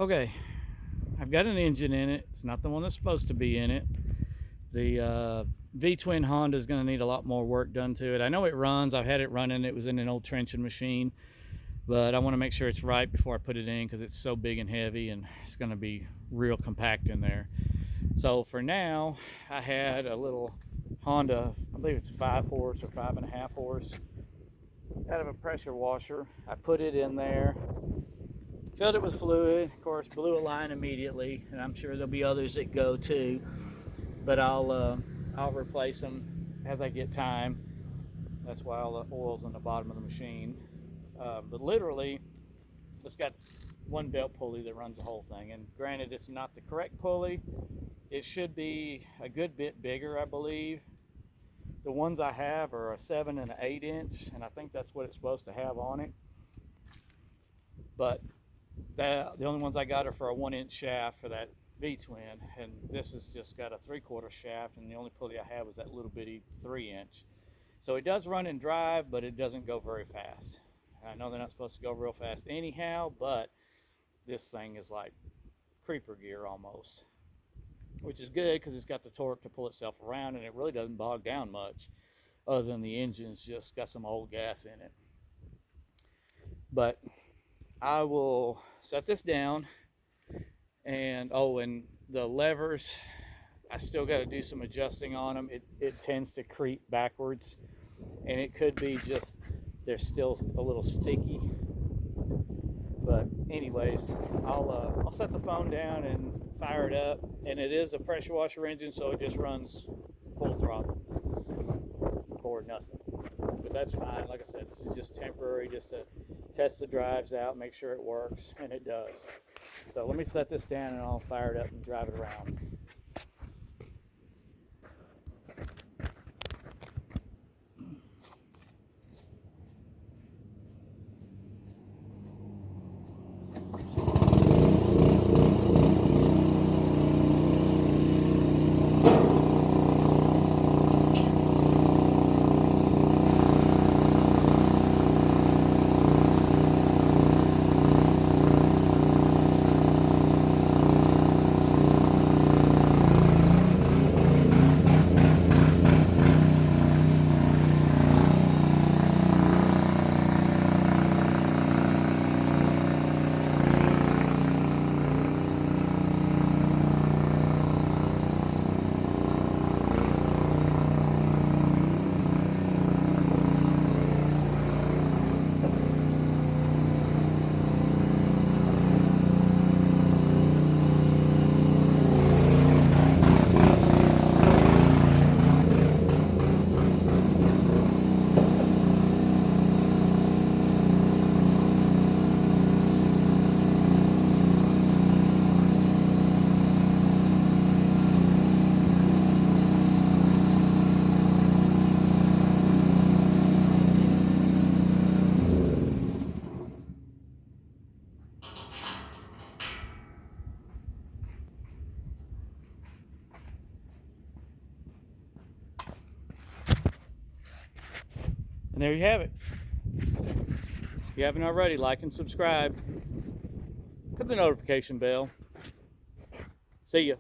Okay, I've got an engine in it. It's not the one that's supposed to be in it. The V-twin Honda is going to need a lot more work done to it. I know it runs. I've had it running. It was in an old trenching machine, but I want to make sure it's right before I put it in because it's so big and heavy and it's going to be real compact in there. So for now, I had a little Honda, I believe it's 5 horse or 5.5 horse, out of a pressure washer. I put it in there, filled it with fluid, of course, blew a line immediately, and I'm sure there'll be others that go too, but I'll replace them as I get time. That's why all the oil's on the bottom of the machine. But literally, it's got one belt pulley that runs the whole thing, and granted, it's not the correct pulley. It should be a good bit bigger, I believe. The ones I have are a 7 and an 8 inch, and I think that's what it's supposed to have on it. But the only ones I got are for a 1-inch shaft for that V-twin, and this has just got a 3/4 shaft, and the only pulley I have is that little bitty 3-inch. So it does run and drive, but it doesn't go very fast. I know they're not supposed to go real fast anyhow, but this thing is like creeper gear almost, which is good because it's got the torque to pull itself around, and it really doesn't bog down much other than the engine's just got some old gas in it. But I will set this down, and and the levers, I still got to do some adjusting on them. It tends to creep backwards, and it could be just they're still a little sticky. But anyways, I'll set the phone down and fire it up, and it is a pressure washer engine, so it just runs full throttle or nothing. But that's fine. Like I said, this is just temporary, just to test the drives out, make sure it works, and it does. So let me set this down and I'll fire it up and drive it around. And there you have it. If you haven't already, like and subscribe. Hit the notification bell. See ya.